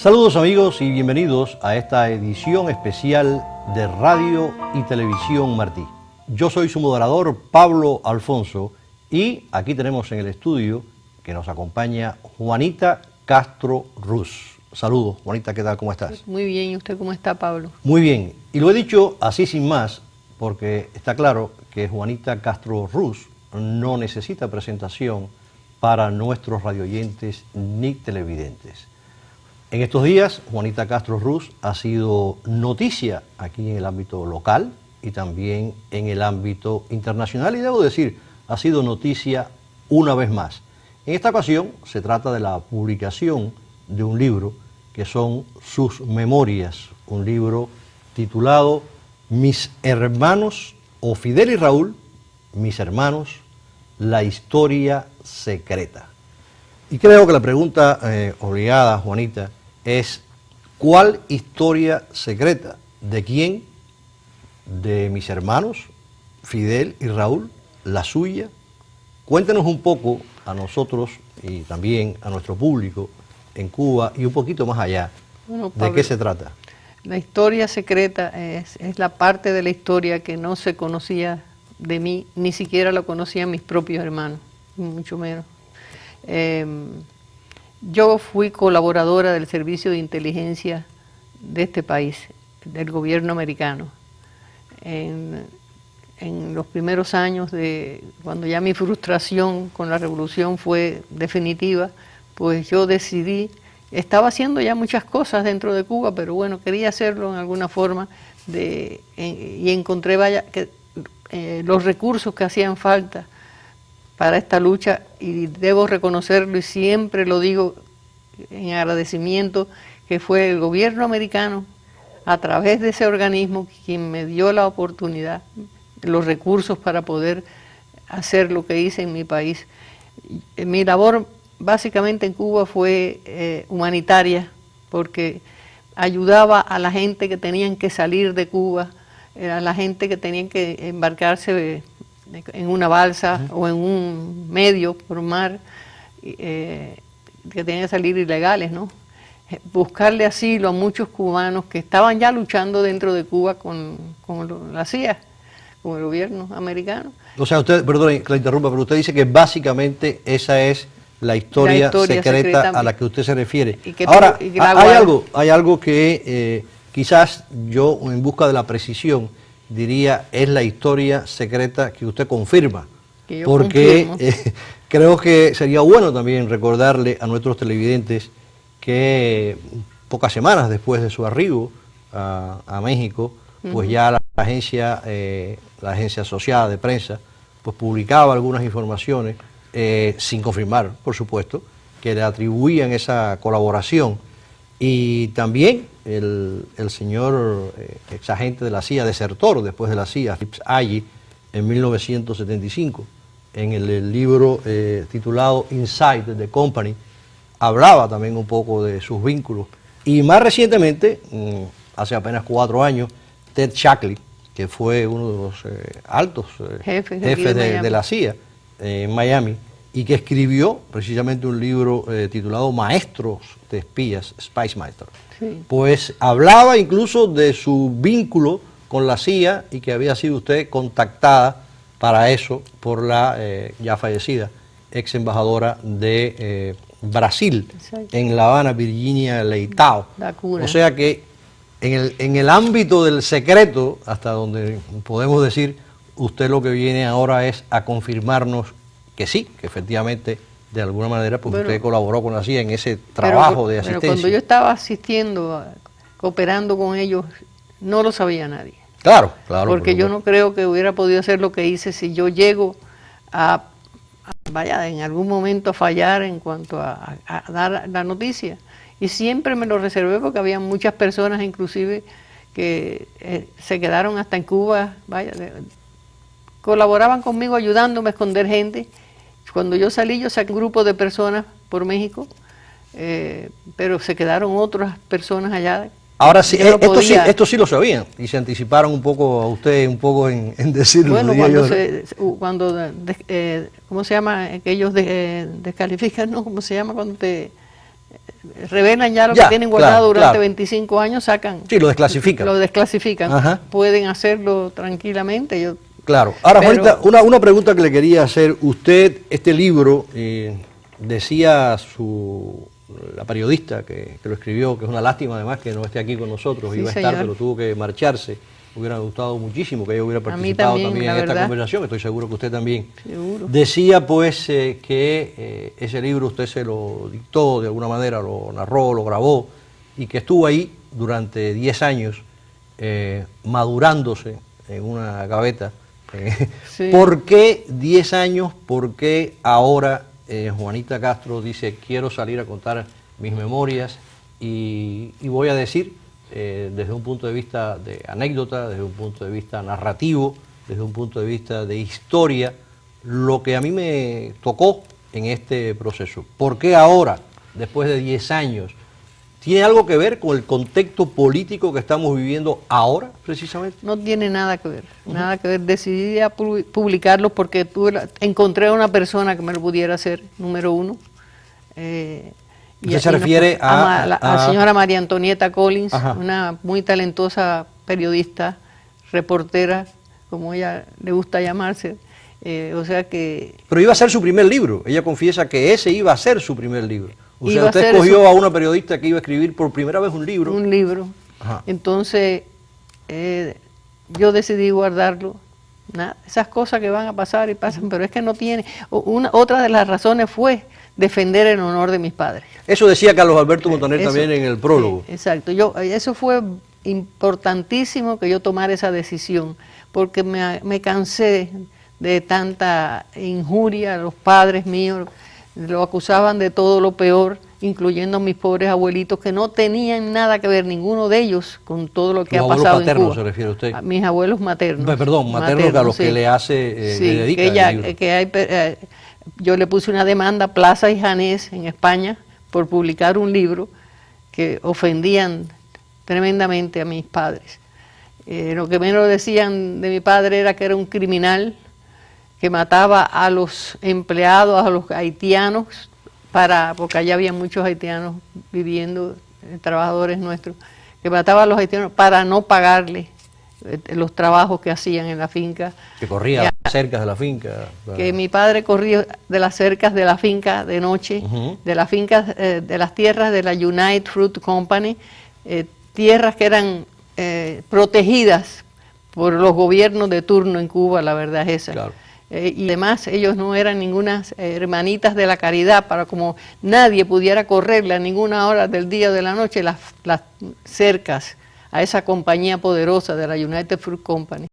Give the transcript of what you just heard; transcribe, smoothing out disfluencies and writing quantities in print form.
Saludos amigos y bienvenidos a esta edición especial de Radio y Televisión Martí. Yo soy su moderador Pablo Alfonso y aquí tenemos en el estudio que nos acompaña Juanita Castro Ruz. Saludos, Juanita, ¿qué tal? ¿Cómo estás? Muy bien, ¿y usted cómo está, Pablo? Muy bien, y lo he dicho así sin más porque está claro que Juanita Castro Ruz no necesita presentación para nuestros radioyentes ni televidentes. En estos días, Juanita Castro Ruz ha sido noticia aquí en el ámbito local y también en el ámbito internacional, y debo decir, ha sido noticia una vez más. En esta ocasión se trata de la publicación de un libro que son sus memorias, un libro titulado Mis hermanos, o Fidel y Raúl, mis hermanos, la historia secreta. Y creo que la pregunta obligada, Juanita, es ¿cuál historia secreta? ¿De quién? ¿De mis hermanos, Fidel y Raúl? ¿La suya? Cuéntenos un poco a nosotros y también a nuestro público en Cuba y un poquito más allá. Bueno, Pablo, ¿de qué se trata? La historia secreta es la parte de la historia que no se conocía de mí, ni siquiera lo conocían mis propios hermanos, mucho menos. Yo fui colaboradora del servicio de inteligencia de este país, del gobierno americano. En los primeros años, cuando ya mi frustración con la revolución fue definitiva, pues yo decidí, estaba haciendo ya muchas cosas dentro de Cuba, pero bueno, quería hacerlo en alguna forma, y encontré los recursos que hacían falta para esta lucha, y debo reconocerlo y siempre lo digo en agradecimiento, que fue el gobierno americano a través de ese organismo quien me dio la oportunidad, los recursos para poder hacer lo que hice en mi país. Mi labor básicamente en Cuba fue humanitaria, porque ayudaba a la gente que tenían que salir de Cuba, a la gente que tenían que embarcarse en una balsa o en un medio por mar, que tenían que salir ilegales, ¿no? Buscarle asilo a muchos cubanos que estaban ya luchando dentro de Cuba con la CIA, con el gobierno americano. O sea, usted, perdón que la interrumpa, pero usted dice que básicamente esa es la historia secreta a la que usted se refiere. Ahora, hay algo que quizás yo, en busca de la precisión, diría es la historia secreta que usted confirma, porque creo que sería bueno también recordarle a nuestros televidentes que pocas semanas después de su arribo a México, pues ya la agencia asociada de prensa pues publicaba algunas informaciones sin confirmar, por supuesto, que le atribuían esa colaboración. Y también el señor exagente de la CIA, desertor después de la CIA, Philip Agee, en 1975, en el libro titulado Inside the Company, hablaba también un poco de sus vínculos. Y más recientemente, hace apenas 4 años, Ted Shackley, que fue uno de los altos jefes de la CIA en Miami, y que escribió precisamente un libro titulado Maestros de Espías, Spice Master. Sí. Pues hablaba incluso de su vínculo con la CIA y que había sido usted contactada para eso por la ya fallecida ex embajadora de Brasil. Exacto. En La Habana, Virginia Leitao. O sea que en el ámbito del secreto, hasta donde podemos decir, usted lo que viene ahora es a confirmarnos que sí, que efectivamente, de alguna manera, pues usted colaboró con la CIA en ese trabajo de asistencia. Pero cuando yo estaba asistiendo, cooperando con ellos, no lo sabía nadie. Claro, claro. Porque yo no creo que hubiera podido hacer lo que hice si yo llego vaya, en algún momento a fallar en cuanto a dar la noticia. Y siempre me lo reservé porque había muchas personas, inclusive, que se quedaron hasta en Cuba, vaya, colaboraban conmigo ayudándome a esconder gente. Cuando yo salí, yo saqué un grupo de personas por México, pero se quedaron otras personas allá. Ahora sí, esto sí lo sabían y se anticiparon un poco a usted, un poco en decirlo. Bueno, ¿cómo se llama? Que ellos descalifican, ¿no? ¿Cómo se llama cuando te revelan ya lo que tienen guardado durante 25 años, sacan. Sí, lo desclasifican. Lo desclasifican. Ajá. Pueden hacerlo tranquilamente. Claro. Ahora, Juanita, una pregunta que le quería hacer. Usted, este libro, decía la periodista que lo escribió, que es una lástima además que no esté aquí con nosotros, iba a estar, pero tuvo que marcharse. Me hubiera gustado muchísimo que ella hubiera participado también en esta conversación, estoy seguro que usted también. Seguro. Decía pues que ese libro usted se lo dictó de alguna manera, lo narró, lo grabó, y que estuvo ahí durante 10 años madurándose en una gaveta. Sí. ¿Por qué 10 años? ¿Por qué ahora Juanita Castro dice quiero salir a contar mis memorias y voy a decir desde un punto de vista de anécdota, desde un punto de vista narrativo, desde un punto de vista de historia, lo que a mí me tocó en este proceso? ¿Por qué ahora, después de 10 años, tiene algo que ver con el contexto político que estamos viviendo ahora, precisamente? No tiene nada que ver, nada que ver. Decidí publicarlo porque encontré a una persona que me lo pudiera hacer, número uno. ¿Usted se refiere a la señora María Antonieta Collins, una muy talentosa periodista, reportera, como ella le gusta llamarse? O sea que... Pero iba a ser su primer libro. Ella confiesa que ese iba a ser su primer libro. O sea, usted escogió a una periodista que iba a escribir por primera vez un libro. Un libro. Entonces, yo decidí guardarlo. Nada, esas cosas que van a pasar y pasan, pero es que no tiene... Otra de las razones fue defender el honor de mis padres. Eso decía Carlos Alberto Montaner también en el prólogo. Exacto. Eso fue importantísimo que yo tomara esa decisión, porque me cansé de tanta injuria. Los padres míos lo acusaban de todo lo peor, incluyendo a mis pobres abuelitos, que no tenían nada que ver, ninguno de ellos, con todo lo que ha pasado en Cuba. ¿Los abuelos paternos se refiere usted? A mis abuelos maternos. Perdón, maternos a los que le hace, sí, le dedica el libro. Yo le puse una demanda a Plaza y Janés en España por publicar un libro que ofendían tremendamente a mis padres. Lo que menos decían de mi padre era que era un criminal, que mataba a los empleados, a los haitianos, porque allá había muchos haitianos viviendo, trabajadores nuestros, que mataba a los haitianos para no pagarle los trabajos que hacían en la finca. Que corría las cercas de la finca. Que mi padre corría de las cercas de la finca de noche, de las fincas, de las tierras de la United Fruit Company, tierras que eran protegidas por los gobiernos de turno en Cuba, la verdad es esa. Claro. Y además ellos no eran ninguna hermanitas de la caridad, para como nadie pudiera correrle a ninguna hora del día o de la noche las cercas a esa compañía poderosa de la United Fruit Company.